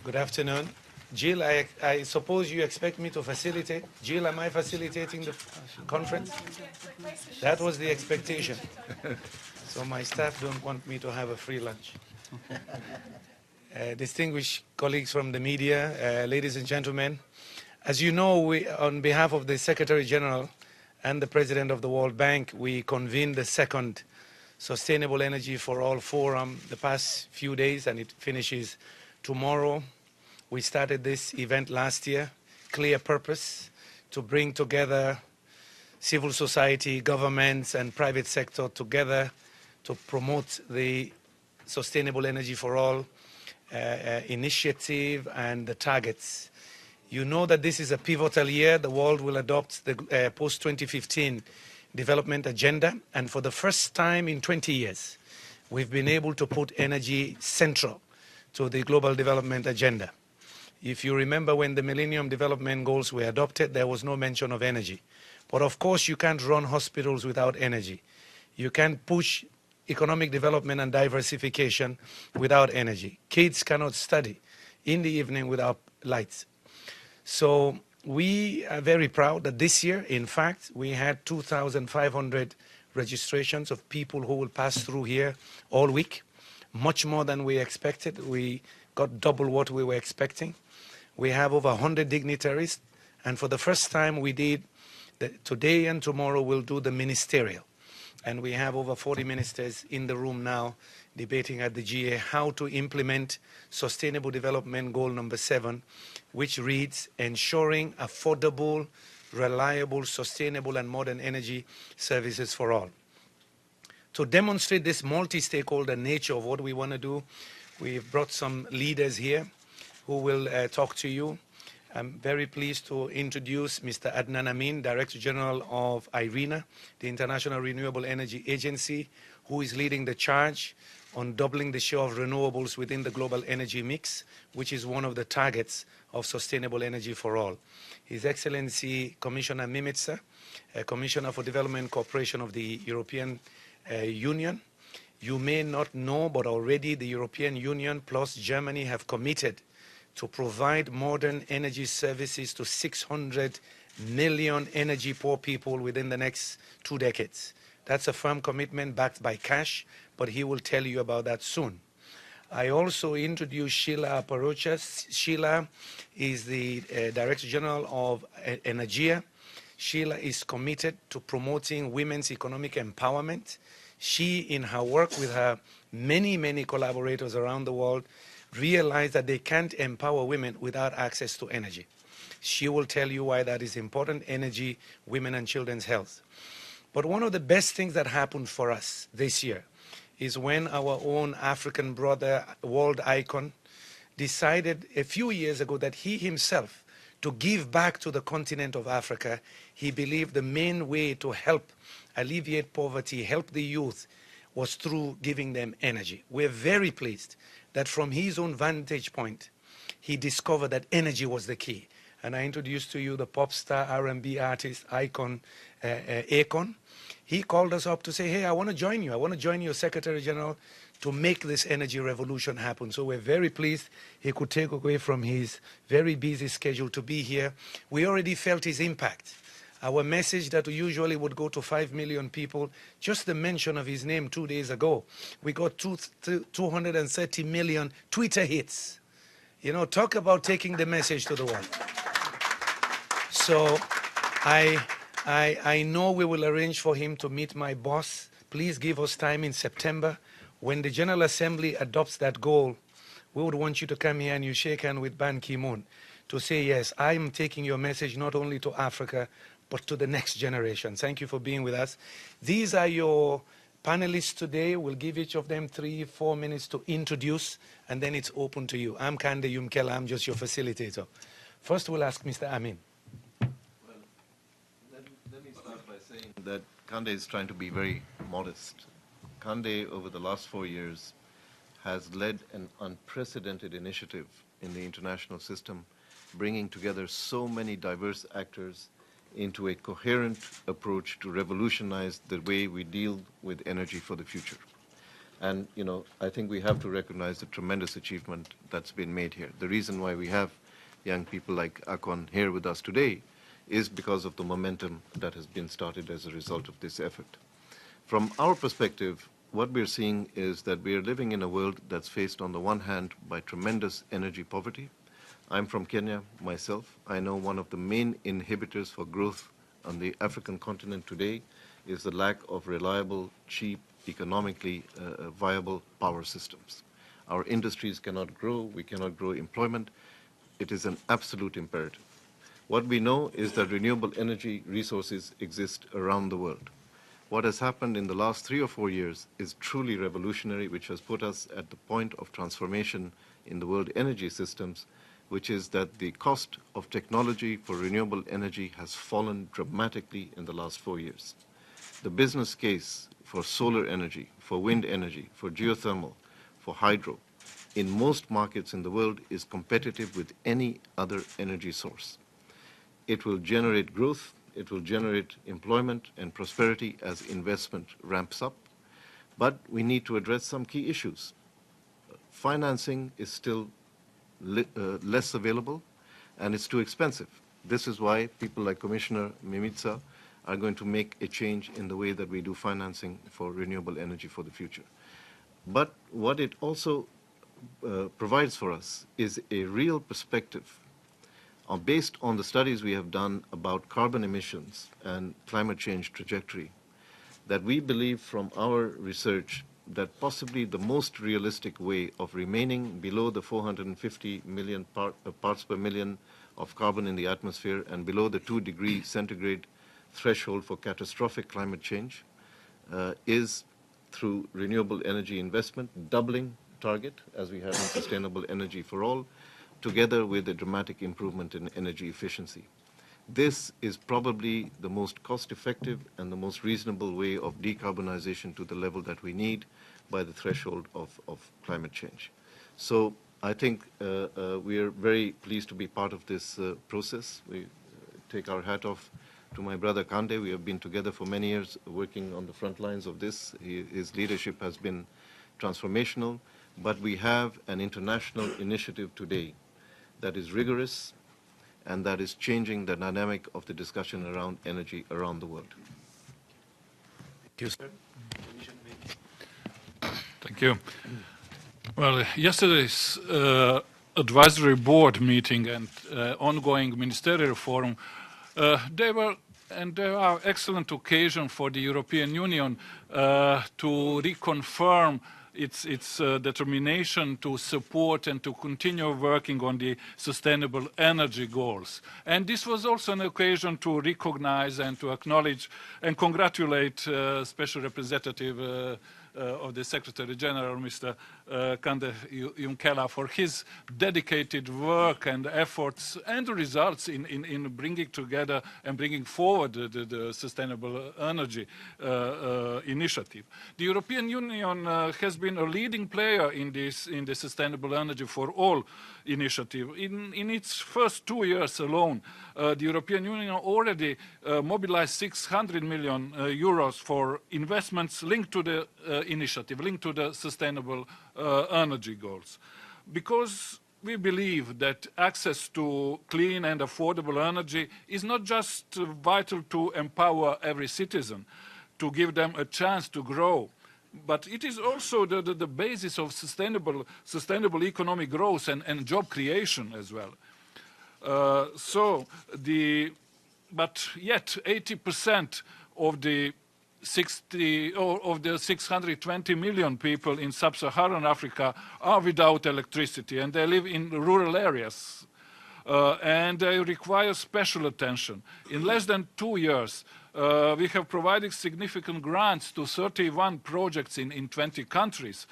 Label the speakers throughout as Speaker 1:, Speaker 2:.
Speaker 1: Good afternoon. Jill, I suppose you expect me to facilitate. Jill, am I facilitating the conference? That was the expectation. So my staff don't want me to have a free lunch. Distinguished colleagues from the media, ladies and gentlemen, as you know, on behalf of the Secretary General and the President of the World Bank, we convened the second Sustainable Energy for All Forum the past few days, and it finishes tomorrow. We started this event last year, clear purpose to bring together civil society, governments, and private sector together to promote the Sustainable Energy for All initiative and the targets. You know that this is a pivotal year. The world will adopt the post-2015 development agenda, and for the first time in 20 years, we've been able to put energy central to the global development agenda. If you remember when the Millennium Development Goals were adopted, there was no mention of energy. But of course, you can't run hospitals without energy. You can't push economic development and diversification without energy. Kids cannot study in the evening without lights. So we are very proud that this year, in fact, we had 2,500 registrations of people who will pass through here all week, much more than we expected. We got double what we were expecting. We have over 100 dignitaries, and for the first time we did, today and tomorrow we'll do the ministerial. And we have over 40 ministers in the room now debating at the GA how to implement Sustainable Development Goal number 7, which reads, ensuring affordable, reliable, sustainable and modern energy services for all. To demonstrate this multi-stakeholder nature of what we want to do, we've brought some leaders here who will talk to you. I'm very pleased to introduce Mr. Adnan Amin, Director General of IRENA, the International Renewable Energy Agency, who is leading the charge on doubling the share of renewables within the global energy mix, which is one of the targets of Sustainable Energy for All. His Excellency Commissioner Mimica, Commissioner for Development Cooperation of the European Union. You may not know, but already the European Union plus Germany have committed to provide modern energy services to 600 million energy poor people within the next 2 decades. That's a firm commitment backed by cash, but he will tell you about that soon. I also introduced Sheila Aparocha. Sheila is the Director General of Energia. Sheila is committed to promoting women's economic empowerment. She, in her work with her many collaborators around the world, realized that they can't empower women without access to energy. She will tell you why that is important: energy, women and children's health. But one of the best things that happened for us this year is when our own African brother, world icon, decided a few years ago that he himself, to give back to the continent of Africa, he believed the main way to help alleviate poverty, help the youth, was through giving them energy. We're very pleased that from his own vantage point, he discovered that energy was the key. And I introduced to you the pop star R&B artist icon, Akon. He called us up to say, hey, I want to join you. I want to join you, Secretary General, to make this energy revolution happen. So we're very pleased he could take away from his very busy schedule to be here. We already felt his impact. Our message that usually would go to 5 million people, just the mention of his name 2 days ago, we got 230 million Twitter hits. You know, talk about taking the message to the world. So I know we will arrange for him to meet my boss. Please give us time in September. When the General Assembly adopts that goal, we would want you to come here and you shake hands with Ban Ki-moon to say, yes, I'm taking your message not only to Africa, but to the next generation. Thank you for being with us. These are your panelists today. We'll give each of them 3-4 minutes to introduce, and then it's open to you. I'm Kande Yumkella. I'm just your facilitator. First, we'll ask Mr. Amin.
Speaker 2: Well, let me start by saying that Kande is trying to be very modest. Kande, over the last 4 years, has led an unprecedented initiative in the international system, bringing together so many diverse actors into a coherent approach to revolutionize the way we deal with energy for the future. And, I think we have to recognize the tremendous achievement that's been made here. The reason why we have young people like Akon here with us today is because of the momentum that has been started as a result of this effort. From our perspective, what we're seeing is that we are living in a world that's faced on the one hand by tremendous energy poverty. I'm from Kenya myself. I know one of the main inhibitors for growth on the African continent today is the lack of reliable, cheap, economically viable power systems. Our industries cannot grow, we cannot grow employment. It is an absolute imperative. What we know is that renewable energy resources exist around the world. What has happened in the last 3 or 4 years is truly revolutionary, which has put us at the point of transformation in the world energy systems, which is that the cost of technology for renewable energy has fallen dramatically in the last 4 years. The business case for solar energy, for wind energy, for geothermal, for hydro, in most markets in the world is competitive with any other energy source. It will generate growth, it will generate employment and prosperity as investment ramps up, but we need to address some key issues. Financing is still less available, and it's too expensive. This is why people like Commissioner Mimica are going to make a change in the way that we do financing for renewable energy for the future. But what it also provides for us is a real perspective based on the studies we have done about carbon emissions and climate change trajectory, that we believe from our research that possibly the most realistic way of remaining below the 450 million parts per million of carbon in the atmosphere and below the 2-degree centigrade threshold for catastrophic climate change is through renewable energy investment, doubling target as we have in sustainable energy for all, together with a dramatic improvement in energy efficiency. This is probably the most cost-effective and the most reasonable way of decarbonization to the level that we need by the threshold of climate change. So I think we are very pleased to be part of this process. We take our hat off to my brother Kande. We have been together for many years working on the front lines of this. His leadership has been transformational, but we have an international initiative today that is rigorous and that is changing the dynamic of the discussion around energy around the world.
Speaker 1: Thank you, sir.
Speaker 3: Thank you. Well, yesterday's advisory board meeting and ongoing ministerial forum, they are excellent occasion for the European Union to reconfirm its determination to support and to continue working on the sustainable energy goals. And this was also an occasion to recognize and to acknowledge and congratulate Special Representative of the Secretary General, Mr. Yumkella, for his dedicated work and efforts and results in bringing together and bringing forward the sustainable energy initiative. The European Union has been a leading player in the Sustainable Energy for All initiative. In its first 2 years alone, the European Union already mobilized 600 million euros for investments linked to the initiative, linked to the sustainable energy goals. Because we believe that access to clean and affordable energy is not just vital to empower every citizen, to give them a chance to grow, but it is also the basis of sustainable economic growth and job creation as well. But yet 80% of the 620 million people in sub-Saharan Africa are without electricity, and they live in rural areas, and they require special attention. In less than 2 years, we have provided significant grants to 31 projects in 20 countries,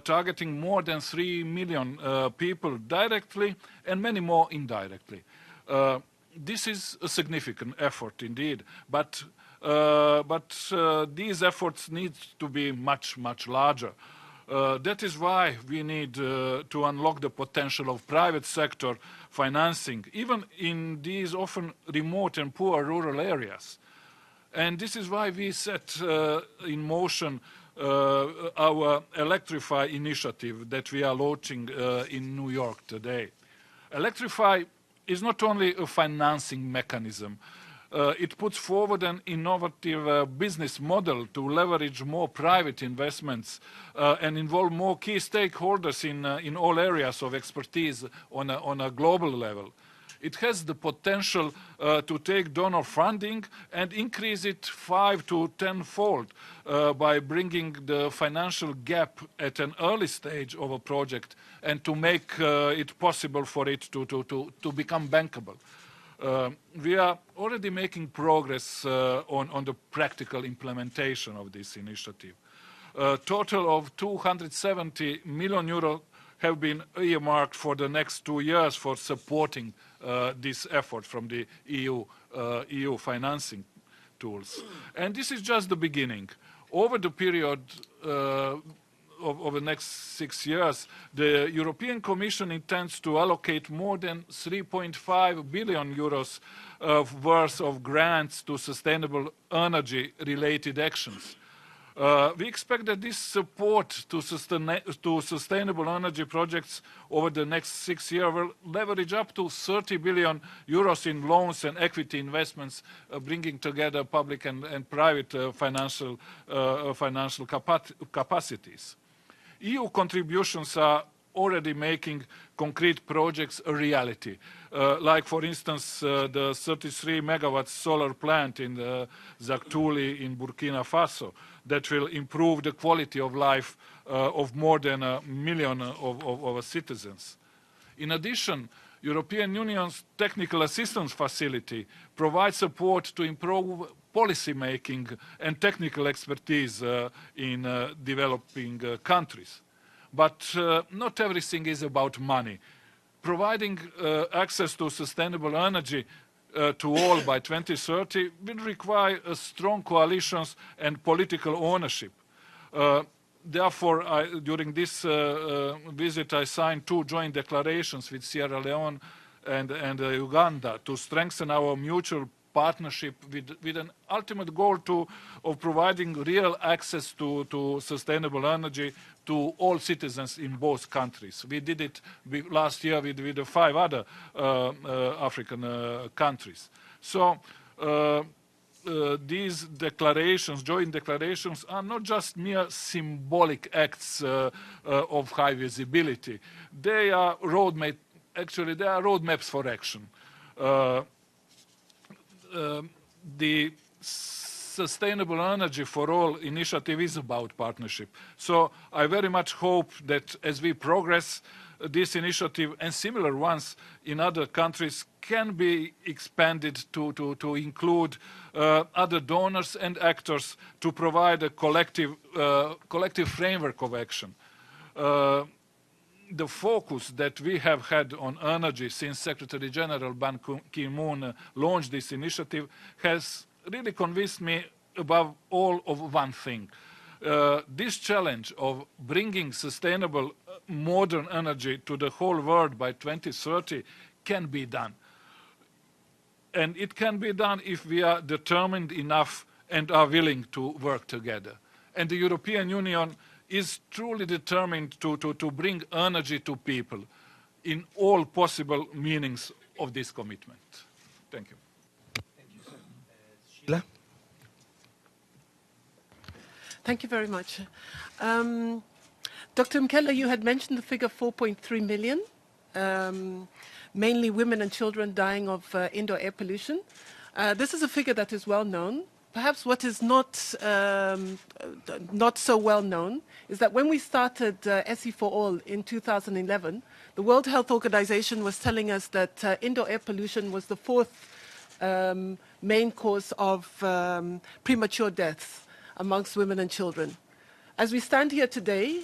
Speaker 3: targeting more than 3 million people directly and many more indirectly. This is a significant effort indeed, but these efforts need to be much, much larger. That is why we need to unlock the potential of private sector financing, even in these often remote and poor rural areas. And this is why we set in motion our Electrify initiative that we are launching in New York today. Electrify is not only a financing mechanism. It puts forward an innovative business model to leverage more private investments and involve more key stakeholders in all areas of expertise on a global level. It has the potential to take donor funding and increase it 5 to 10-fold by bringing the financial gap at an early stage of a project and to make it possible for it to become bankable. We are already making progress on the practical implementation of this initiative. A total of 270 million euros have been earmarked for the next 2 years for supporting this effort from the EU financing tools. And this is just the beginning. Over the period of the next 6 years, the European Commission intends to allocate more than 3.5 billion euros worth of grants to sustainable energy-related actions. We expect that this support to sustainable energy projects over the next 6 years will leverage up to 30 billion euros in loans and equity investments, bringing together public and private financial capacities. EU contributions are already making concrete projects a reality, like, for instance, the 33-megawatt solar plant in Zaktouli in Burkina Faso that will improve the quality of life of more than 1 million of our citizens. In addition, European Union's Technical Assistance Facility provides support to improve policy making and technical expertise in developing countries. But not everything is about money. Providing access to sustainable energy to all by 2030 will require strong coalitions and political ownership. Therefore, during this visit, I signed 2 joint declarations with Sierra Leone and Uganda to strengthen our mutual partnership with an ultimate goal of providing real access to sustainable energy to all citizens in both countries. We did it last year with the 5 other African countries. So these declarations, joint declarations, are not just mere symbolic acts of high visibility. They are roadmaps for action. The Sustainable Energy for All initiative is about partnership. So I very much hope that as we progress, this initiative and similar ones in other countries can be expanded to include other donors and actors to provide a collective framework of action. The focus that we have had on energy since Secretary General Ban Ki-moon launched this initiative has really convinced me above all of one thing. This challenge of bringing sustainable modern energy to the whole world by 2030 can be done. And it can be done if we are determined enough and are willing to work together. And the European Union is truly determined to bring energy to people in all possible meanings of this commitment. Thank you.
Speaker 1: Thank you, sir. Sheila?
Speaker 4: Thank you very much. Dr. Yumkella, you had mentioned the figure 4.3 million, mainly women and children dying of indoor air pollution. This is a figure that is well known. Perhaps what is not so well known is that when we started SE for All in 2011, the World Health Organization was telling us that indoor air pollution was the 4th main cause of premature deaths amongst women and children. As we stand here today,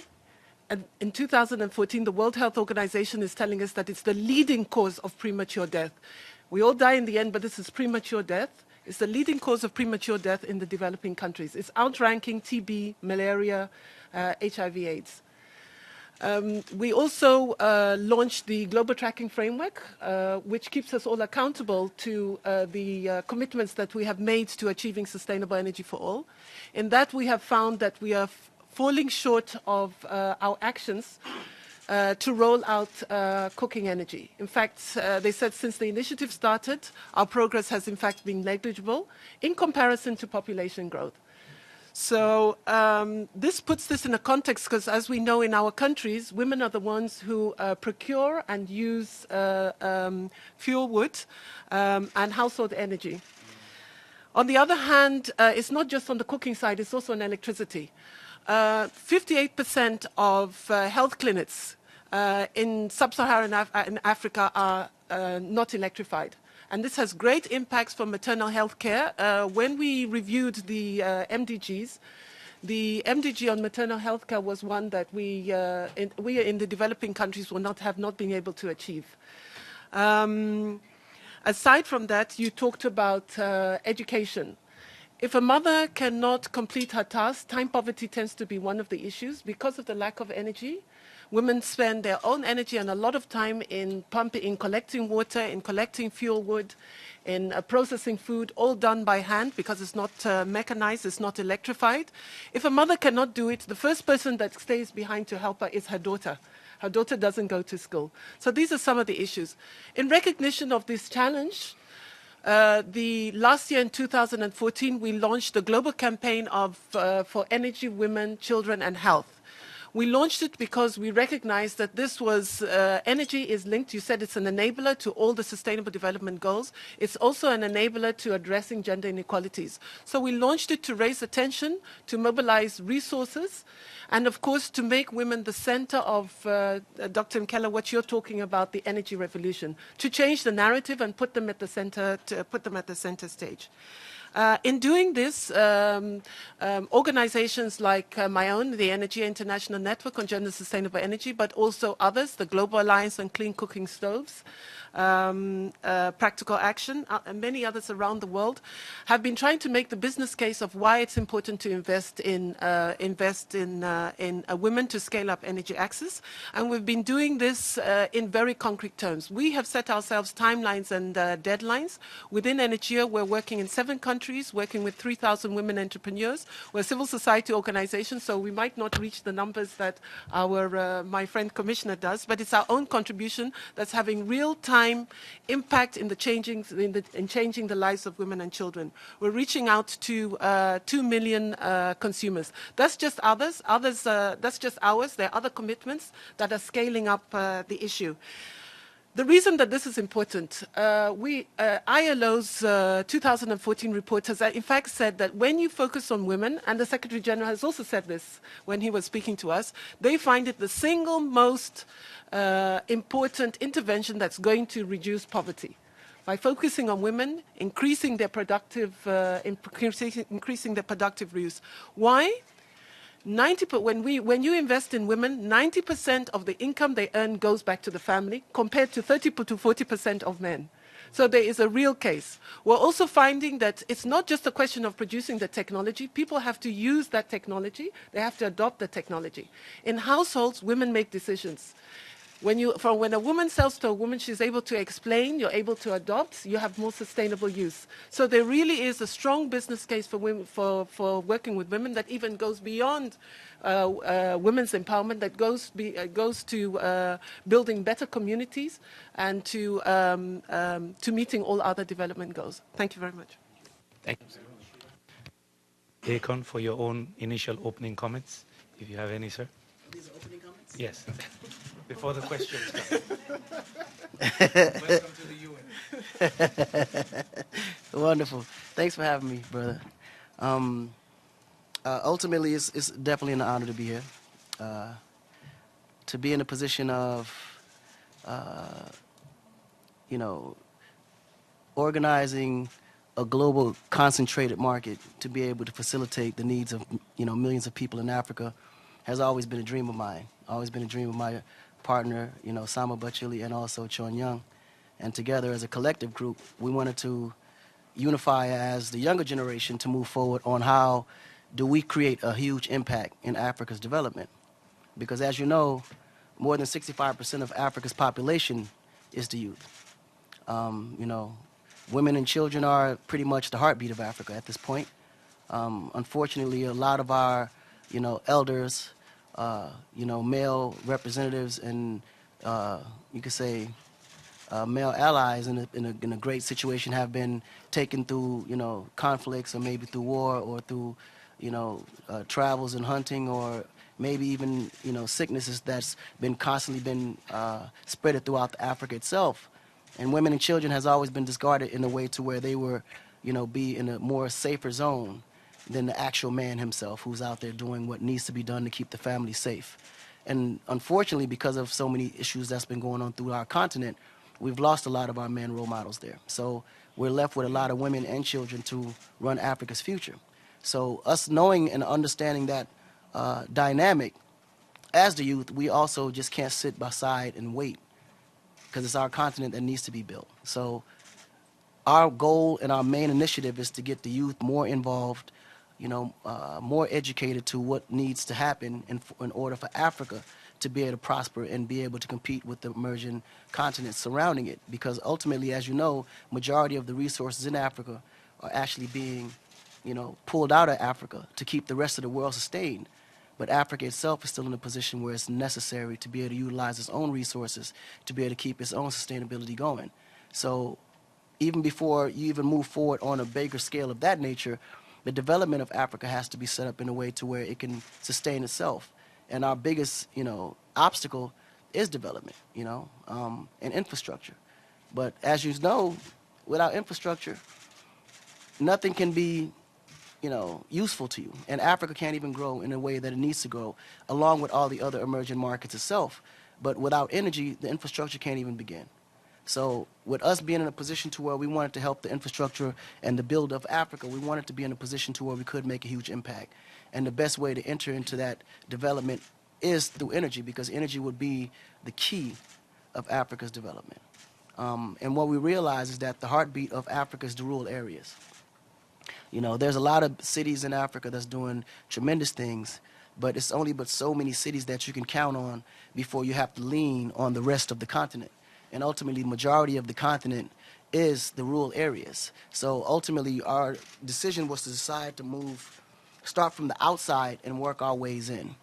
Speaker 4: in 2014, the World Health Organization is telling us that it's the leading cause of premature death. We all die in the end, but this is premature death. It's the leading cause of premature death in the developing countries. It's outranking TB, malaria, HIV/AIDS. We also launched the Global Tracking Framework, which keeps us all accountable to the commitments that we have made to achieving sustainable energy for all. In that, we have found that we are falling short of our actions to roll out cooking energy. In fact, they said since the initiative started, our progress has in fact been negligible in comparison to population growth. So this puts this in a context because, as we know in our countries, women are the ones who procure and use fuel wood and household energy. On the other hand, it's not just on the cooking side, it's also on electricity. 58% of health clinics in sub-Saharan Africa are not electrified. And this has great impacts for maternal health care. When we reviewed the MDGs, the MDG on maternal health care was one that we in the developing countries have not been able to achieve. Aside from that, you talked about education. If a mother cannot complete her task, time poverty tends to be one of the issues. Because of the lack of energy, women spend their own energy and a lot of time in collecting water, in collecting fuel wood, in processing food, all done by hand because it's not mechanized, it's not electrified. If a mother cannot do it, the first person that stays behind to help her is her daughter. Her daughter doesn't go to school. So these are some of the issues. In recognition of this challenge, last year in 2014, we launched the global campaign for energy, women, children, and health. We launched it because we recognized that this was, energy is linked, you said it's an enabler to all the Sustainable Development Goals. It's also an enabler to addressing gender inequalities. So we launched it to raise attention, to mobilize resources, and of course to make women the center of, Dr. Yumkella, what you're talking about, the energy revolution, to change the narrative and put them at the center stage. In doing this, organizations like my own, the Energy International Network on Gender Sustainable Energy, but also others, the Global Alliance on Clean Cooking Stoves, Practical Action, and many others around the world, have been trying to make the business case of why it's important to invest in women to scale up energy access. And we've been doing this in very concrete terms. We have set ourselves timelines and deadlines. Within Energia, we're working in 7 countries, working with 3,000 women entrepreneurs. We're a civil society organization, so we might not reach the numbers that my friend Commissioner does, but it's our own contribution that's having real-time impact in changing the lives of women and children. We're reaching out to 2 million consumers. That's just others. That's just ours. There are other commitments that are scaling up the issue. The reason that this is important, ILO's 2014 report has in fact said that when you focus on women, and the Secretary General has also said this when he was speaking to us, they find it the single most important intervention that's going to reduce poverty. By focusing on women, increasing their productive use. Why? When you invest in women, 90% of the income they earn goes back to the family, compared to 30 to 40% of men. So there is a real case. We're also finding that it's not just a question of producing the technology. People have to use that technology. They have to adopt the technology. In households, women make decisions. When a woman sells to a woman, she's able to explain, you're able to adopt, you have more sustainable use. So there really is a strong business case for women, for working with women that even goes beyond women's empowerment, that goes to building better communities and to meeting all other development goals. Thank you very much.
Speaker 1: Thank you. Akon, for your own initial opening comments, if you have any, sir.
Speaker 5: These are opening comments?
Speaker 1: Yes. Before the questions come. Welcome to the UN.
Speaker 5: Wonderful. Thanks for having me, brother. Ultimately, it's definitely an honor to be here. To be in a position of, organizing a global concentrated market to be able to facilitate the needs of, millions of people in Africa has always been a dream of mine. Always been a dream of my partner, Sama Bachili and also Chon Young. And together as a collective group, we wanted to unify as the younger generation to move forward on how do we create a huge impact in Africa's development. Because as you know, more than 65% of Africa's population is the youth. Women and children are pretty much the heartbeat of Africa at this point. Unfortunately, a lot of our elders, male representatives, and you could say male allies in a great situation have been taken through, conflicts or maybe through war or through, travels and hunting or maybe even, sicknesses that's been constantly been spread throughout Africa itself. And women and children has always been discarded in a way to where they were, be in a more safer zone than the actual man himself who's out there doing what needs to be done to keep the family safe. And unfortunately, because of so many issues that's been going on through our continent, we've lost a lot of our men role models there. So we're left with a lot of women and children to run Africa's future. So us knowing and understanding that dynamic, as the youth, we also just can't sit beside and wait because it's our continent that needs to be built. So our goal and our main initiative is to get the youth more involved, more educated to what needs to happen in order for Africa to be able to prosper and be able to compete with the emerging continents surrounding it. Because ultimately, as you know, majority of the resources in Africa are actually being, pulled out of Africa to keep the rest of the world sustained. But Africa itself is still in a position where it's necessary to be able to utilize its own resources to be able to keep its own sustainability going. So even before you even move forward on a bigger scale of that nature, the development of Africa has to be set up in a way to where it can sustain itself. And our biggest, obstacle is development, and infrastructure. But as you know, without infrastructure, nothing can be, useful to you. And Africa can't even grow in a way that it needs to grow, along with all the other emerging markets itself. But without energy, the infrastructure can't even begin. So with us being in a position to where we wanted to help the infrastructure and the build of Africa, we wanted to be in a position to where we could make a huge impact. And the best way to enter into that development is through energy, because energy would be the key of Africa's development. And what we realize is that the heartbeat of Africa is the rural areas. There's a lot of cities in Africa that's doing tremendous things, but it's only but so many cities that you can count on before you have to lean on the rest of the continent. And ultimately, the majority of the continent is the rural areas. So ultimately, our decision was to decide to start from the outside and work our ways in,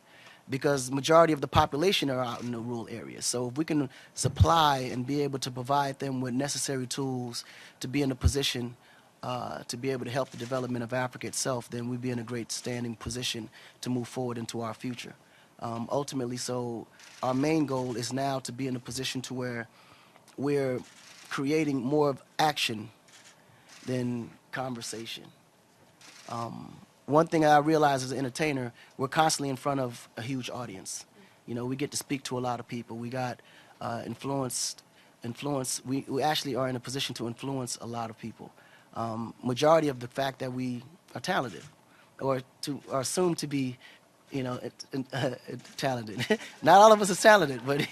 Speaker 5: because the majority of the population are out in the rural areas. So if we can supply and be able to provide them with necessary tools to be in a position to be able to help the development of Africa itself, then we'd be in a great standing position to move forward into our future. Ultimately, so our main goal is now to be in a position to where we're creating more of action than conversation. One thing I realize as an entertainer, we're constantly in front of a huge audience. We get to speak to a lot of people. We got influence. We actually are in a position to influence a lot of people. Majority of the fact that we are talented, or are assumed to be, talented. Not all of us are talented, but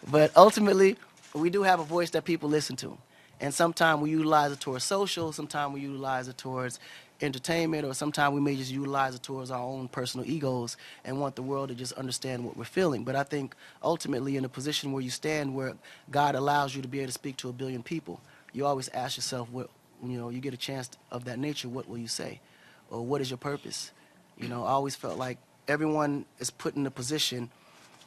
Speaker 5: but ultimately, we do have a voice that people listen to. And sometimes we utilize it towards social, sometimes we utilize it towards entertainment, or sometimes we may just utilize it towards our own personal egos and want the world to just understand what we're feeling. But I think ultimately, in a position where you stand, where God allows you to be able to speak to 1 billion people, you always ask yourself, you get a chance of that nature, what will you say? Or what is your purpose? I always felt like everyone is put in a position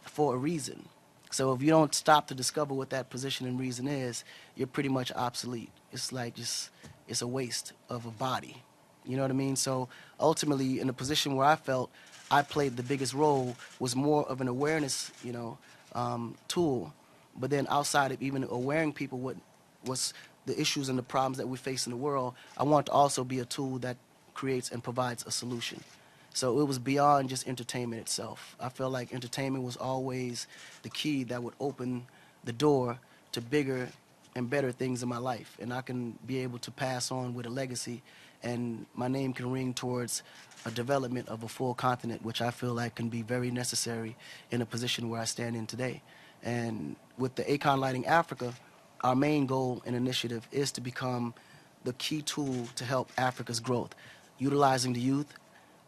Speaker 5: for a reason. So if you don't stop to discover what that position and reason is, you're pretty much obsolete. It's like it's a waste of a body. You know what I mean? So ultimately, in a position where I felt I played the biggest role was more of an awareness, tool. But then outside of even awareing people what was the issues and the problems that we face in the world, I want to also be a tool that creates and provides a solution. So it was beyond just entertainment itself. I felt like entertainment was always the key that would open the door to bigger and better things in my life. And I can be able to pass on with a legacy, and my name can ring towards a development of a full continent, which I feel like can be very necessary in a position where I stand in today. And with the Akon Lighting Africa, our main goal and initiative is to become the key tool to help Africa's growth, utilizing the youth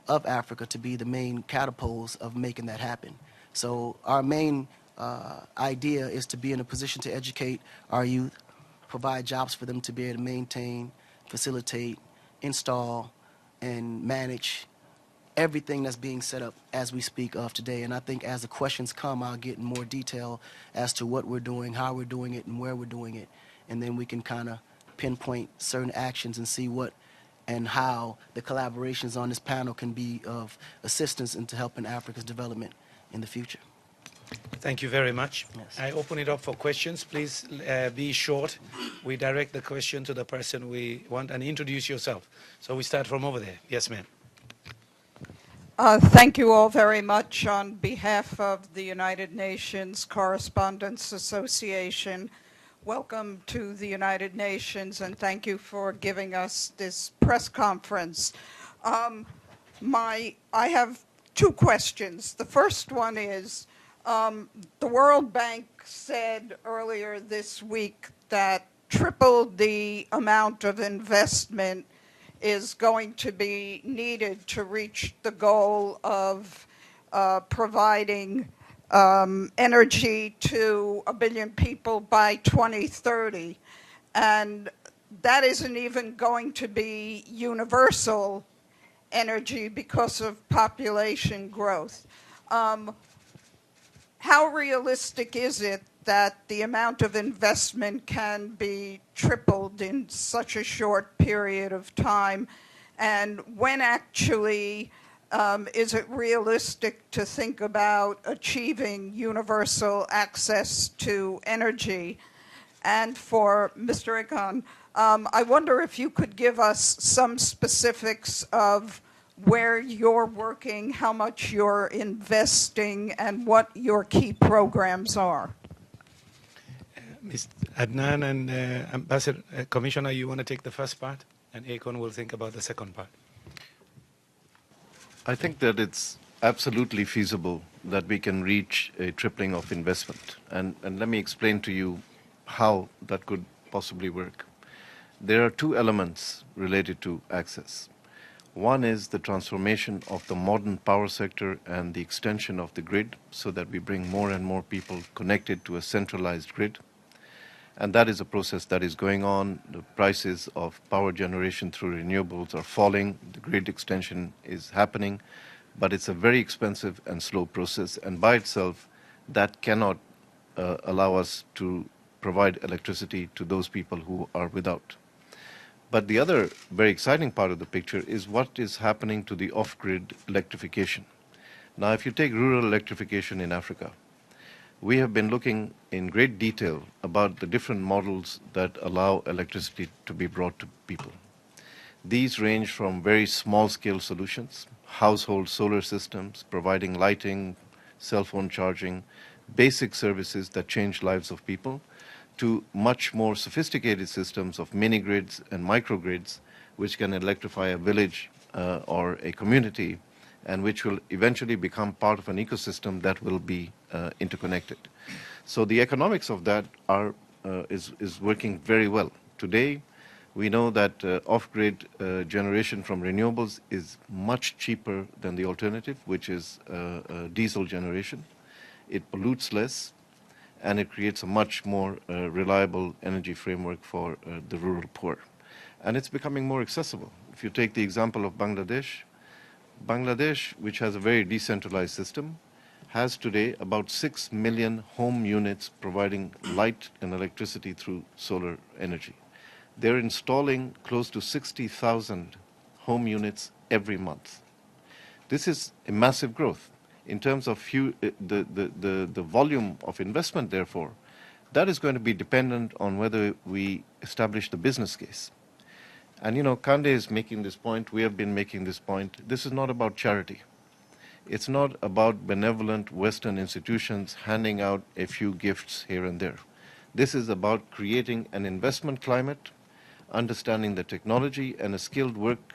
Speaker 5: of Africa to be the main catapults of making that happen. So our main idea is to be in a position to educate our youth, provide jobs for them to be able to maintain, facilitate, install, and manage everything that's being set up as we speak of today. And I think as the questions come, I'll get in more detail as to what we're doing, how we're doing it, and where we're doing it. And then we can kind of pinpoint certain actions and see what and how the collaborations on this panel can be of assistance into helping Africa's development in the future.
Speaker 1: Thank you very much.
Speaker 5: Yes.
Speaker 1: I open it up for questions. Please be short. We direct the question to the person we want, and introduce yourself. So we start from over there. Yes, ma'am.
Speaker 6: Thank you all very much on behalf of the United Nations Correspondents Association. Welcome to the United Nations, and thank you for giving us this press conference. I have two questions. The first one is, the World Bank said earlier this week that triple the amount of investment is going to be needed to reach the goal of providing energy to 1 billion people by 2030. And that isn't even going to be universal energy because of population growth. How realistic is it that the amount of investment can be tripled in such a short period of time? And when actually is it realistic to think about achieving universal access to energy? And for Mr. Akon, I wonder if you could give us some specifics of where you're working, how much you're investing, and what your key programs are.
Speaker 1: Mr. Adnan and Ambassador, Commissioner, you want to take the first part, and Akon will think about the second part.
Speaker 2: I think that it's absolutely feasible that we can reach a tripling of investment. And let me explain to you how that could possibly work. There are two elements related to access. One is the transformation of the modern power sector and the extension of the grid so that we bring more and more people connected to a centralized grid. And that is a process that is going on. The prices of power generation through renewables are falling. The grid extension is happening. But it's a very expensive and slow process. And by itself, that cannot allow us to provide electricity to those people who are without. But the other very exciting part of the picture is what is happening to the off-grid electrification. Now, if you take rural electrification in Africa, we have been looking in great detail about the different models that allow electricity to be brought to people. These range from very small-scale solutions, household solar systems, providing lighting, cell phone charging, basic services that change lives of people, to much more sophisticated systems of mini-grids and microgrids, which can electrify a village or a community, and which will eventually become part of an ecosystem that will be interconnected. So the economics of that is working very well. Today, we know that off-grid generation from renewables is much cheaper than the alternative, which is diesel generation. It pollutes less, and it creates a much more reliable energy framework for the rural poor. And it's becoming more accessible. If you take the example of Bangladesh, which has a very decentralized system, has today about 6 million home units providing light and electricity through solar energy. They're installing close to 60,000 home units every month. This is a massive growth. In terms of the volume of investment, therefore, that is going to be dependent on whether we establish the business case. And, you know, Kande is making this point, we have been making this point. This is not about charity. It's not about benevolent Western institutions handing out a few gifts here and there. This is about creating an investment climate, understanding the technology and a skilled work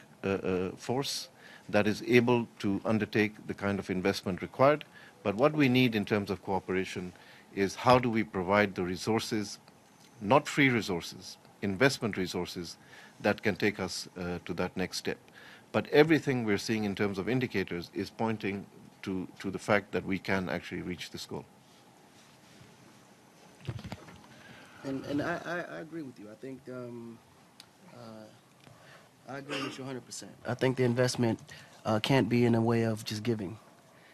Speaker 2: force that is able to undertake the kind of investment required. But what we need in terms of cooperation is how do we provide the resources, not free resources, investment resources that can take us to that next step. But everything we're seeing in terms of indicators is pointing to the fact that we can actually reach this goal.
Speaker 5: And I agree with you. I think I agree with you 100%. I think the investment can't be in a way of just giving.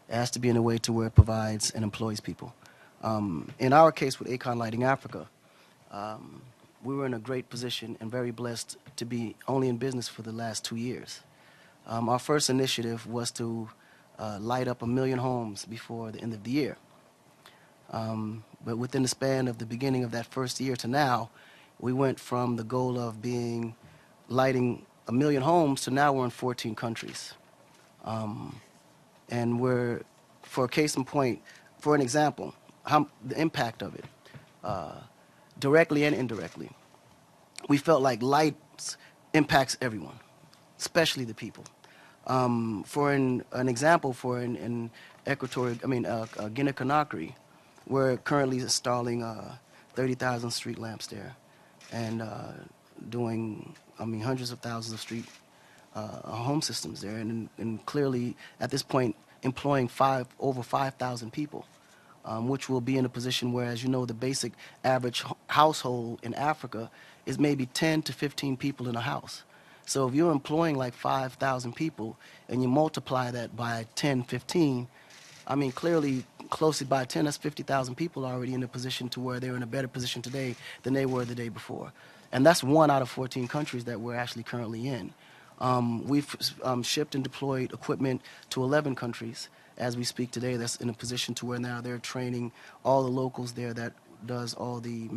Speaker 5: It has to be in a way to where it provides and employs people. In our case with Akon Lighting Africa, we were in a great position and very blessed to be only in business for the last 2 years. Our first initiative was to light up 1 million homes before the end of the year. But within the span of the beginning of that first year to now, we went from the goal of lighting 1 million homes to now we're in 14 countries. And we're, for a case in point, for an example, the impact of it, directly and indirectly. We felt like lights impacts everyone, especially the people. For an example, in Guinea-Conakry, we're currently installing 30,000 street lamps there, and doing, hundreds of thousands of street home systems there, and clearly at this point employing over 5,000 people, which will be in a position where, as you know, the basic average household in Africa is maybe 10 to 15 people in a house. So if you're employing like 5,000 people and you multiply that by 10, 15, clearly closely by 10, that's 50,000 people already in a position to where they're in a better position today than they were the day before. And that's 1 out of 14 countries that we're actually currently in. We've shipped and deployed equipment to 11 countries as we speak today. That's in a position to where now they're training all the locals there that does all the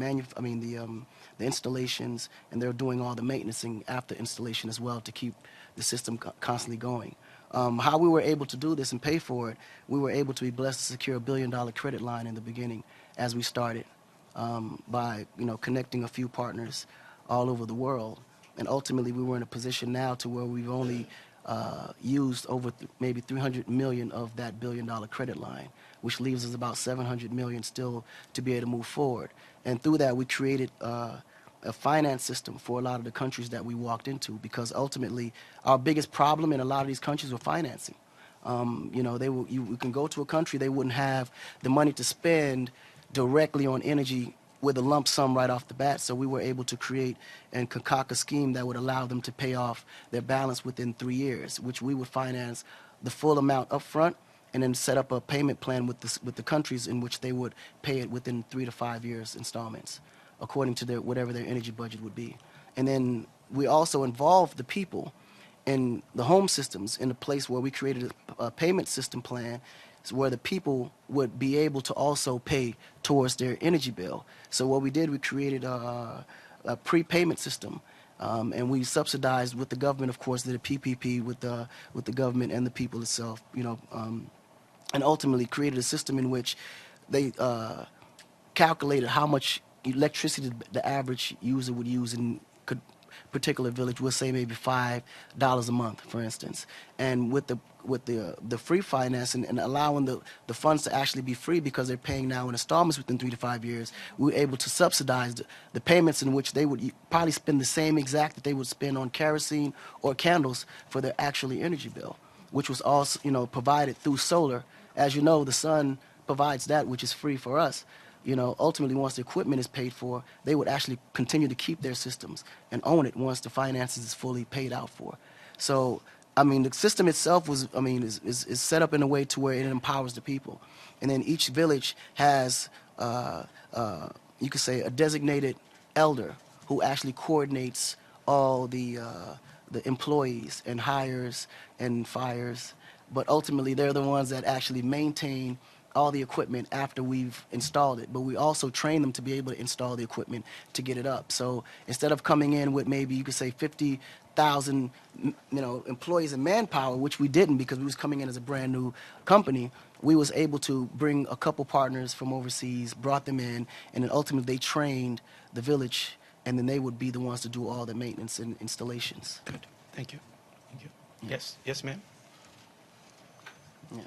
Speaker 5: installations, and they're doing all the maintenance after installation as well to keep the system constantly going. How we were able to do this and pay for it, we were able to be blessed to secure $1 billion credit line in the beginning as we started, by connecting a few partners all over the world. And ultimately, we were in a position now to where we've only used over maybe 300 million of that $1 billion credit line, which leaves us about 700 million still to be able to move forward. And through that, we created a finance system for a lot of the countries that we walked into, because ultimately our biggest problem in a lot of these countries were financing. You can go to a country, they wouldn't have the money to spend directly on energy with a lump sum right off the bat, so we were able to create and concoct a scheme that would allow them to pay off their balance within 3 years, which we would finance the full amount up front and then set up a payment plan with the countries in which they would pay it within 3 to 5 years installments, according to whatever their energy budget would be. And then we also involved the people in the home systems in a place where we created a payment system plan where the people would be able to also pay towards their energy bill. So what we did, we created a prepayment system, and we subsidized with the government, of course, did a PPP with the government and the people itself, and ultimately created a system in which they calculated how much electricity the average user would use in particular village. We'll say maybe $5 a month, for instance. And with the free finance and allowing the funds to actually be free because they're paying now in installments within 3 to 5 years, we were able to subsidize the payments in which they would probably spend the same exact that they would spend on kerosene or candles for their actually energy bill, which was also provided through solar. As you know, the sun provides that, which is free for us. Ultimately, once the equipment is paid for, they would actually continue to keep their systems and own it once the finances is fully paid out for. So, the system itself is set up in a way to where it empowers the people. And then each village has, you could say, a designated elder who actually coordinates all the employees and hires and fires. But ultimately, they're the ones that actually maintain all the equipment after we've installed it, but we also train them to be able to install the equipment to get it up. So instead of coming in with maybe you could say 50,000 employees and manpower, which we didn't because we was coming in as a brand new company, we was able to bring a couple partners from overseas, brought them in, and then ultimately they trained the village, and then they would be the ones to do all the maintenance and installations.
Speaker 1: Good. Thank you. Thank you. Yes, ma'am.
Speaker 5: Yeah.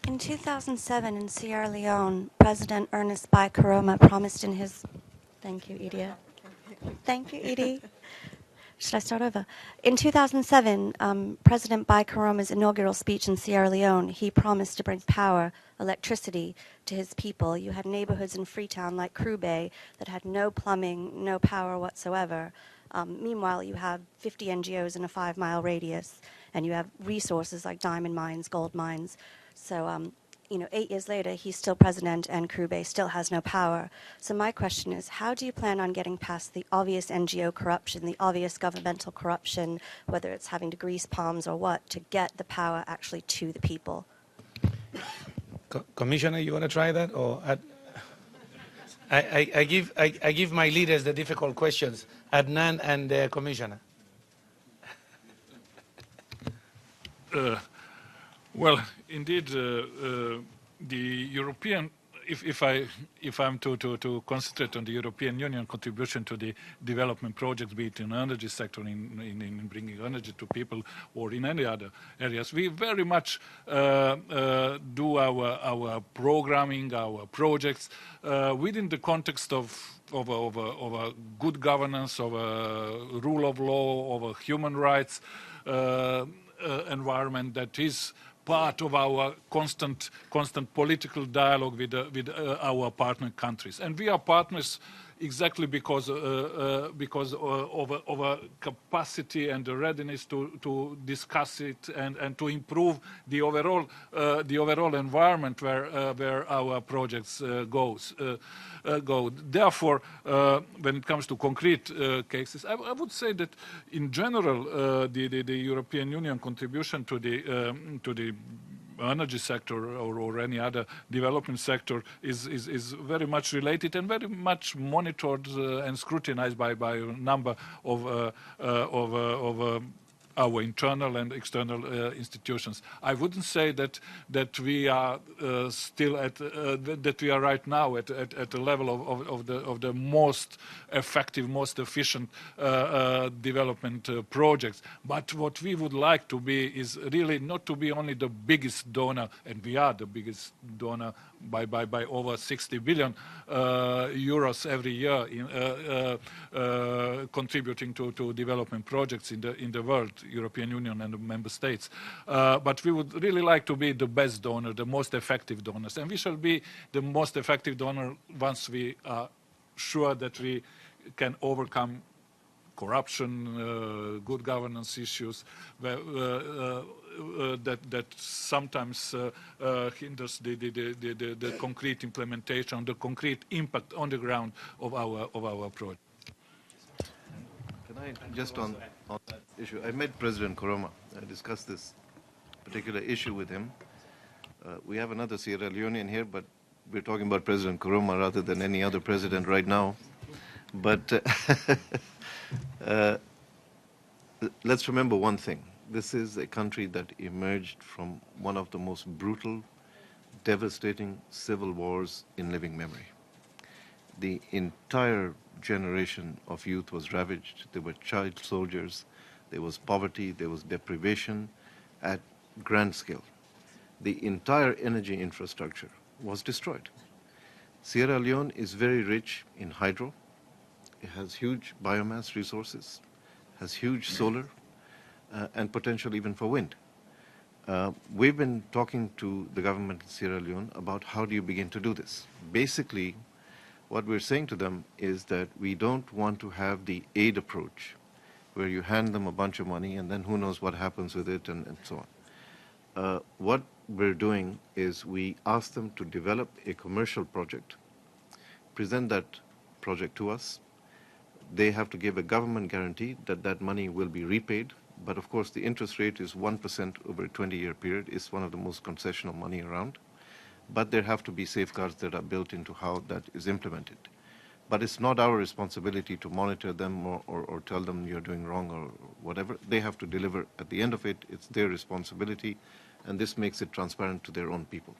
Speaker 7: In 2007 in Sierra Leone, President Ernest Bai Koroma promised in his... Thank you, Edie. Thank you, Edie. Should I start over? In 2007, President Baikarama's inaugural speech in Sierra Leone, he promised to bring power, electricity to his people. You had neighborhoods in Freetown like Crew Bay that had no plumbing, no power whatsoever. Meanwhile, you have 50 NGOs in a 5-mile radius, and you have resources like diamond mines, gold mines. So, 8 years later, he's still president and Crew Bay still has no power. So my question is, how do you plan on getting past the obvious NGO corruption, the obvious governmental corruption, whether it's having to grease palms or what, to get the power actually to the people?
Speaker 1: Commissioner, you want to try that? Or I give my leaders the difficult questions, Adnan and the Commissioner.
Speaker 3: Well, indeed, the European, if I'm to concentrate on the European Union contribution to the development projects, be it in the energy sector, in bringing energy to people, or in any other areas, we very much do our programming, our projects within the context of a good governance, of a rule of law, of a human rights environment that is part of our constant political dialogue with our partner countries. And we are partners exactly because of a capacity and the readiness to discuss it and to improve the overall environment where our projects go. Therefore, when it comes to concrete cases, I would say that in general the European Union contribution to the energy sector or any other development sector is very much related and very much monitored and scrutinized by a number of our internal and external institutions. I wouldn't say that we are still that we are right now at the level of the most effective, most efficient development projects. But what we would like to be is really not to be only the biggest donor, and we are the biggest donor by over 60 billion euros every year in contributing to development projects in the world, European Union and the member states. But we would really like to be the best donor, the most effective donors. And we shall be the most effective donor once we are sure that we can overcome corruption, good governance issues, that sometimes hinders the concrete implementation, the concrete impact on the ground of our project.
Speaker 2: Can I just on that issue? I met President Koroma. I discussed this particular issue with him. We have another Sierra Leonean here, but we're talking about President Koroma rather than any other president right now. But let's remember one thing. This is a country that emerged from one of the most brutal, devastating civil wars in living memory. The entire generation of youth was ravaged. There were child soldiers. There was poverty. There was deprivation at grand scale. The entire energy infrastructure was destroyed. Sierra Leone is very rich in hydro. It has huge biomass resources, has huge solar, and potential even for wind. We've been talking to the government of Sierra Leone about how do you begin to do this. Basically, what we're saying to them is that we don't want to have the aid approach, where you hand them a bunch of money and then who knows what happens with it and so on. What we're doing is we ask them to develop a commercial project, present that project to us. They have to give a government guarantee that that money will be repaid. But of course, the interest rate is 1% over a 20-year period. It's one of the most concessional money around. But there have to be safeguards that are built into how that is implemented. But it's not our responsibility to monitor them or tell them you're doing wrong or whatever. They have to deliver. At the end of it, it's their responsibility, and this makes it transparent to their own people.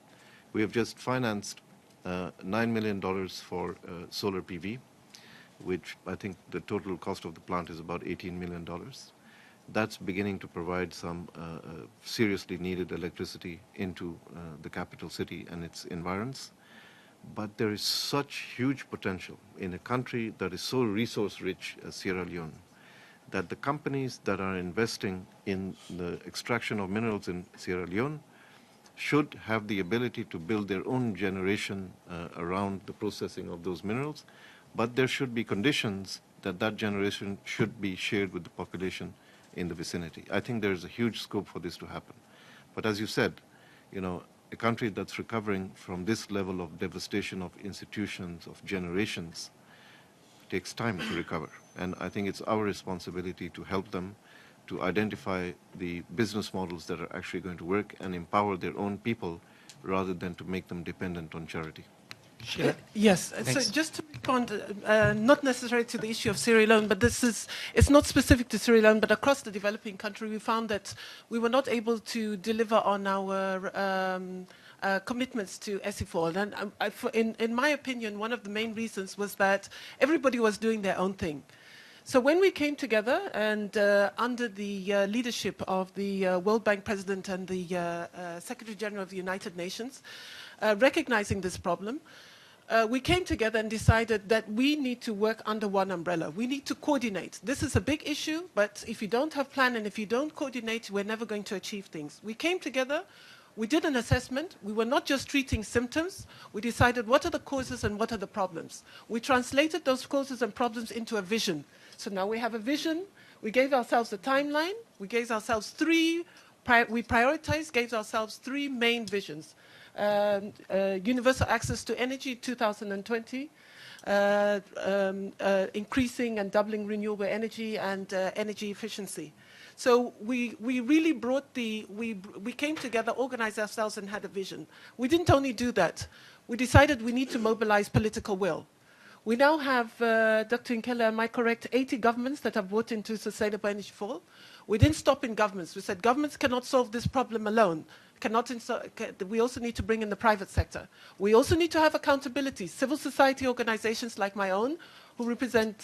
Speaker 2: We have just financed $9 million for solar PV, which I think the total cost of the plant is about $18 million. That's beginning to provide some seriously needed electricity into the capital city and its environs. But there is such huge potential in a country that is so resource rich as Sierra Leone. that the companies that are investing in the extraction of minerals in Sierra Leone should have the ability to build their own generation around the processing of those minerals, but there should be conditions that that generation should be shared with the population in the vicinity. I think there is a huge scope for this to happen. But as you said, you know, a country that's recovering from this level of devastation of institutions, of generations, takes time to recover. And I think it's our responsibility to help them to identify the business models that are actually going to work and empower their own people rather than to make them dependent on charity.
Speaker 1: Sheila?
Speaker 4: Yes.
Speaker 1: Thanks.
Speaker 4: So just to respond, not necessarily to the issue of Sierra Leone, but it's not specific to Sierra Leone, but across the developing country, we found that we were not able to deliver on our commitments to SE4. And in my opinion, one of the main reasons was that everybody was doing their own thing. So when we came together and under the leadership of the World Bank President and the Secretary General of the United Nations, recognizing this problem, we came together and decided that we need to work under one umbrella. We need to coordinate. This is a big issue, but if you don't have plan and if you don't coordinate, we're never going to achieve things. We came together, we did an assessment. We were not just treating symptoms. We decided what are the causes and what are the problems. We translated those causes and problems into a vision. So now we have a vision. We gave ourselves a timeline. We gave ourselves we prioritized, gave ourselves three main visions. Universal access to energy, 2020, increasing and doubling renewable energy and energy efficiency. So we really brought we came together, organized ourselves and had a vision. We didn't only do that. We decided we need to mobilize political will. We now have, Dr. Yumkella, am I correct, 80 governments that have bought into sustainable energy for all. We didn't stop in governments. We said governments cannot solve this problem alone. We also need to bring in the private sector. We also need to have accountability. Civil society organizations like my own, who represent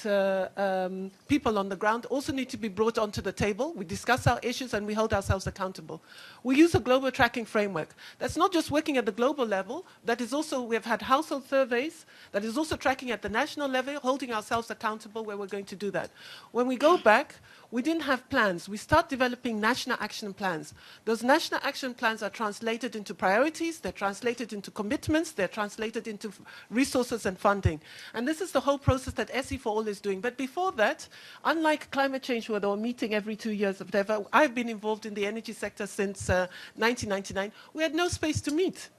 Speaker 4: people on the ground, also need to be brought onto the table. We discuss our issues and we hold ourselves accountable. We use a global tracking framework. That's not just working at the global level, that is also, we have had household surveys, that is also tracking at the national level, holding ourselves accountable where we're going to do that. When we go back, we didn't have plans. We start developing national action plans. Those national action plans are translated into priorities, they're translated into commitments, they're translated into resources and funding. And this is the whole process that SE4All is doing. But before that, unlike climate change where they're meeting every 2 years or whatever, I've been involved in the energy sector since 1999. We had no space to meet.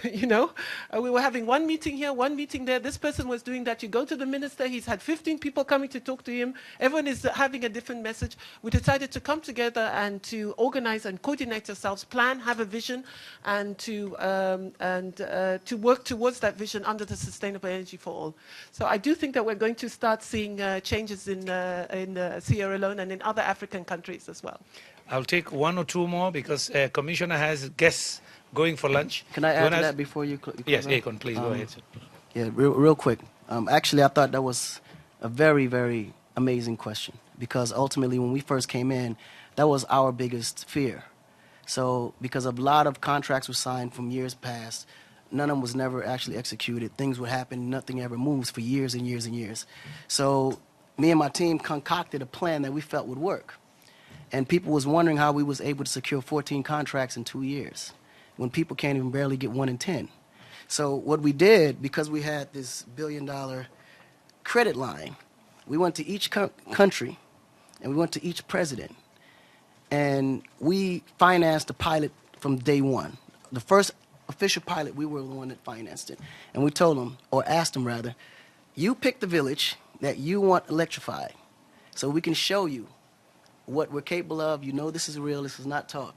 Speaker 4: You know, we were having one meeting here, one meeting there. This person was doing that. You go to the minister, he's had 15 people coming to talk to him. Everyone is having a different message. We decided to come together and to organize and coordinate ourselves, plan, have a vision, and to work towards that vision under the Sustainable Energy for All. So I do think that we're going to start seeing changes in Sierra Leone and in other African countries as well.
Speaker 1: I'll take one or two more because Commissioner has guests going for lunch.
Speaker 5: Can I add to that before you close?
Speaker 1: Yes, Akon, please go ahead.
Speaker 5: Yeah, real quick. Actually, I thought that was a very, very amazing question because ultimately when we first came in, that was our biggest fear. So because a lot of contracts were signed from years past, none of them was never actually executed. Things would happen, nothing ever moves for years and years and years. So me and my team concocted a plan that we felt would work. And people was wondering how we was able to secure 14 contracts in 2 years when people can't even barely get 1 in 10. So what we did, because we had this $1 billion credit line, we went to each country and we went to each president and we financed the pilot from day one. The first official pilot, we were the one that financed it. And we told them, or asked them rather, you pick the village that you want electrified so we can show you what we're capable of. You know this is real, this is not talk.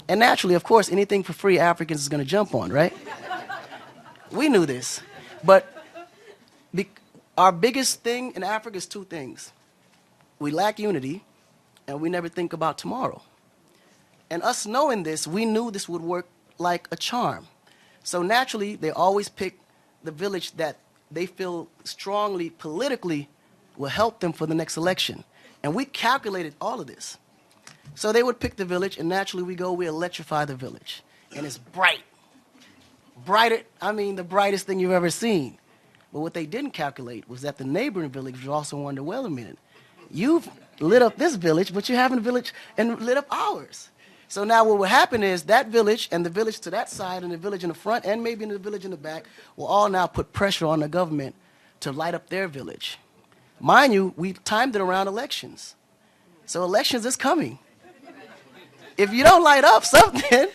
Speaker 5: And naturally, of course, anything for free Africans is going to jump on, right? We knew this. But our biggest thing in Africa is two things. We lack unity, and we never think about tomorrow. And us knowing this, we knew this would work like a charm. So naturally, they always pick the village that they feel strongly politically will help them for the next election. And we calculated all of this. So they would pick the village, and naturally we electrify the village. And it's bright. Brighter, I mean the brightest thing you've ever seen. But what they didn't calculate was that the neighboring village was also under well a minute. You've lit up this village, but you haven't village and lit up ours. So now what will happen is that village and the village to that side and the village in the front and maybe in the village in the back will all now put pressure on the government to light up their village. Mind you, we timed it around elections. So elections is coming. If you don't light up something,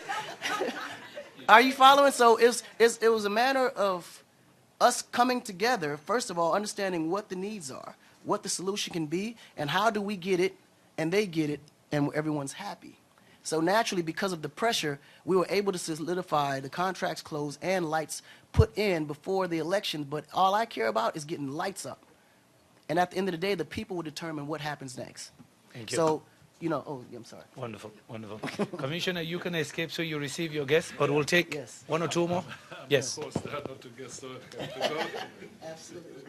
Speaker 5: are you following? So it was a matter of us coming together, first of all, understanding what the needs are, what the solution can be, and how do we get it, and they get it, and everyone's happy. So naturally, because of the pressure, we were able to solidify the contracts closed and lights put in before the election, but all I care about is getting lights up. And at the end of the day, the people will determine what happens next.
Speaker 1: Thank you.
Speaker 5: So, you know, oh, I'm sorry.
Speaker 1: Wonderful, wonderful. Commissioner, you can escape so you receive your guests, but we'll take
Speaker 5: Yes.
Speaker 1: one or two more. Yes.
Speaker 3: Of course, there are not two guests, so I have to go.
Speaker 5: Absolutely.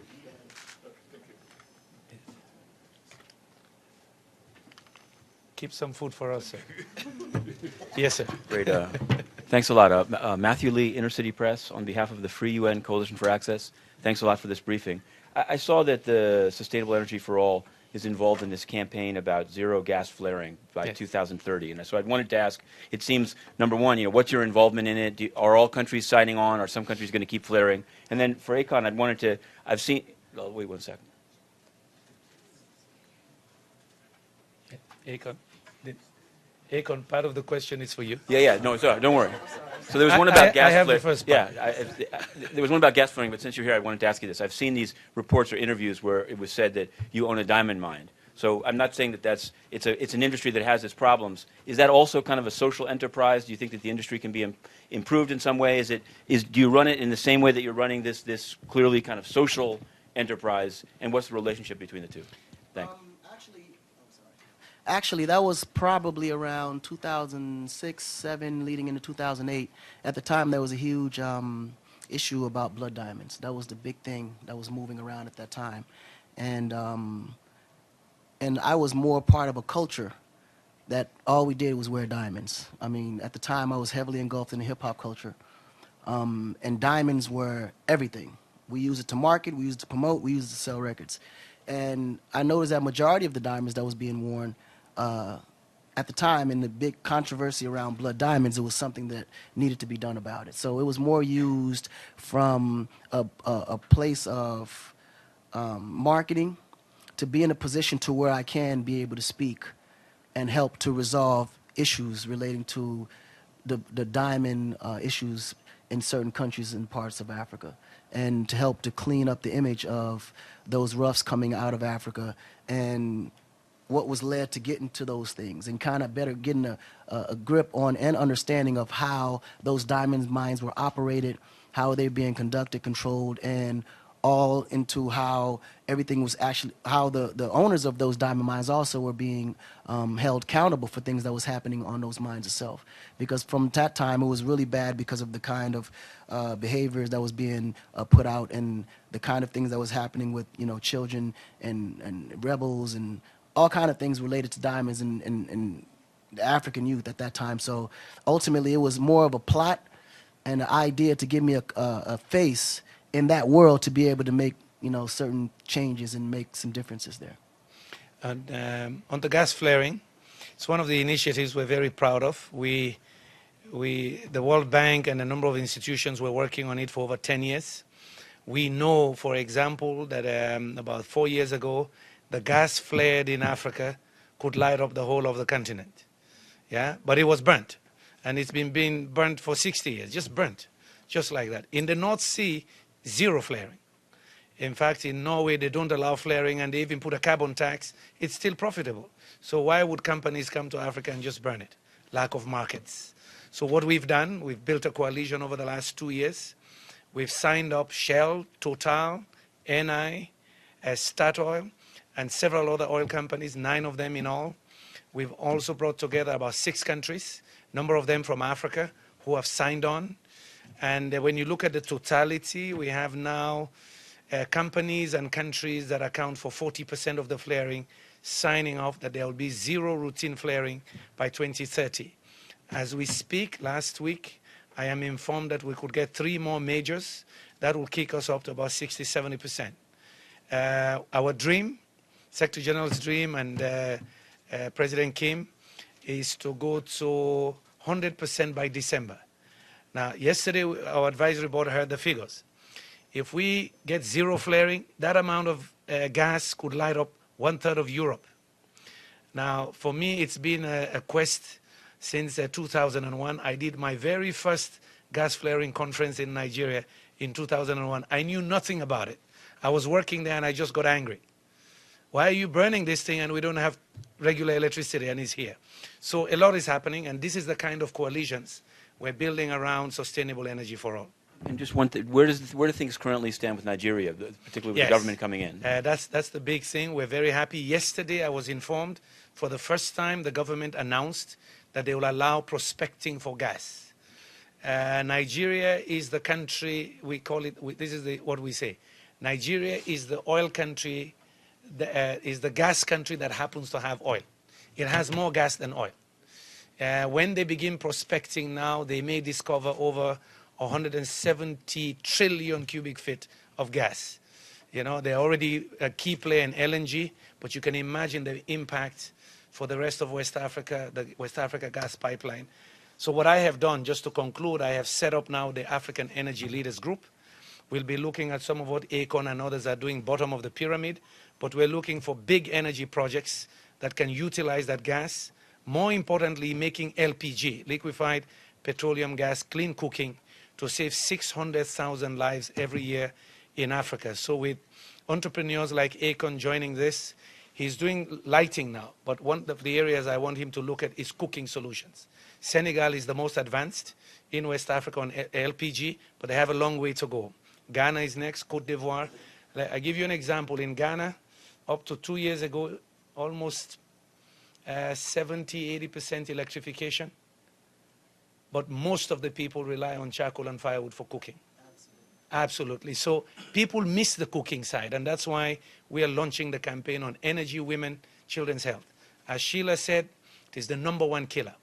Speaker 1: Keep some food for us, sir. Yes, sir.
Speaker 8: Great. Thanks a lot. Matthew Lee, Inner City Press, on behalf of the Free UN Coalition for Access. Thanks a lot for this briefing. I saw that the Sustainable Energy for All is involved in this campaign about zero gas flaring by 2030. And so I wanted to ask, it seems, number one, what's your involvement in it? Are all countries signing on? Are some countries going to keep flaring? And then for Akon, I've seen, wait 1 second.
Speaker 1: Akon, part of the question is for you.
Speaker 8: Yeah, no, sorry, don't worry. So there was one about gas flaring.
Speaker 1: I have the first part.
Speaker 8: There was one about gas flaring, but since you're here, I wanted to ask you this. I've seen these reports or interviews where it was said that you own a diamond mine. So I'm not saying that it's an industry that has its problems. Is that also kind of a social enterprise? Do you think that the industry can be improved in some way? Do you run it in the same way that you're running this clearly kind of social enterprise? And what's the relationship between the two? Thanks.
Speaker 5: Actually, that was probably around 2006, 2007, leading into 2008. At the time, there was a huge issue about blood diamonds. That was the big thing that was moving around at that time. And I was more part of a culture that all we did was wear diamonds. I mean, at the time, I was heavily engulfed in the hip-hop culture. And diamonds were everything. We used it to market, we used it to promote, we used it to sell records. And I noticed that majority of the diamonds that was being worn at the time, in the big controversy around blood diamonds, it was something that needed to be done about it. So it was more used from a place of marketing to be in a position to where I can be able to speak and help to resolve issues relating to the diamond issues in certain countries and parts of Africa, and to help to clean up the image of those roughs coming out of Africa and what was led to getting to those things, and kind of better getting a grip on and understanding of how those diamond mines were operated, how they're being conducted, controlled, and all into how everything was actually, how the owners of those diamond mines also were being held accountable for things that was happening on those mines itself. Because from that time, it was really bad because of the kind of behaviors that was being put out and the kind of things that was happening with, children and rebels and all kind of things related to diamonds and the African youth at that time. So ultimately, it was more of a plot and an idea to give me a face in that world to be able to make, certain changes and make some differences there.
Speaker 1: And on the gas flaring, it's one of the initiatives we're very proud of. The World Bank and a number of institutions were working on it for over 10 years. We know, for example, that about 4 years ago, the gas flared in Africa could light up the whole of the continent. Yeah, but it was burnt. And it's been being burnt for 60 years, just burnt, just like that. In the North Sea, zero flaring. In fact, in Norway, they don't allow flaring, and they even put a carbon tax. It's still profitable. So why would companies come to Africa and just burn it? Lack of markets. So what we've done, we've built a coalition over the last 2 years. We've signed up Shell, Total, Eni, Statoil, and several other oil companies, 9 of them in all. We've also brought together about 6 countries, a number of them from Africa, who have signed on. And when you look at the totality, we have now companies and countries that account for 40% of the flaring signing off that there will be zero routine flaring by 2030. As we speak, last week, I am informed that we could get 3 more majors. That will kick us up to about 60-70%. Our dream Secretary General's dream and President Kim is to go to 100% by December. Now, yesterday, our advisory board heard the figures. If we get zero flaring, that amount of gas could light up 1/3 of Europe. Now, for me, it's been a quest since 2001. I did my very first gas flaring conference in Nigeria in 2001. I knew nothing about it. I was working there and I just got angry. Why are you burning this thing and we don't have regular electricity and it's here? So a lot is happening, and this is the kind of coalitions we're building around sustainable energy for all.
Speaker 8: And just one thing, where do things currently stand with Nigeria, particularly with the government coming in?
Speaker 1: That's the big thing. We're very happy. Yesterday, I was informed for the first time the government announced that they will allow prospecting for gas. Nigeria is the country, we call it, this is what we say. Nigeria is the oil country, is the gas country that happens to have oil. It has more gas than oil. When they begin prospecting now, they may discover over 170 trillion cubic feet of gas. You know, they're already a key player in LNG, but you can imagine the impact for the rest of West Africa, the West Africa gas pipeline. So what I have done, just to conclude, I have set up now the African Energy Leaders Group. We'll be looking at some of what Akon and others are doing bottom of the pyramid, but we're looking for big energy projects that can utilize that gas. More importantly, making LPG, liquefied petroleum gas, clean cooking, to save 600,000 lives every year in Africa. So with entrepreneurs like Akon joining this, he's doing lighting now, but one of the areas I want him to look at is cooking solutions. Senegal is the most advanced in West Africa on LPG, but they have a long way to go. Ghana is next, Cote d'Ivoire. I give you an example. In Ghana, up to 2 years ago, almost 70–80% electrification. But most of the people rely on charcoal and firewood for cooking. Absolutely. So people miss the cooking side, and that's why we are launching the campaign on energy, women, children's health. As Sheila said, it is the #1 killer.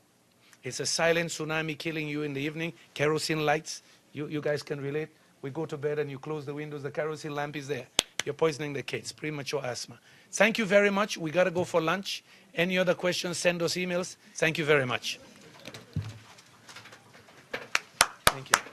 Speaker 1: It's a silent tsunami killing you in the evening. Kerosene lights, you guys can relate. We go to bed and you close the windows, the kerosene lamp is there. You're poisoning the kids, premature asthma. Thank you very much. We got to go for lunch. Any other questions, send us emails. Thank you very much. Thank you.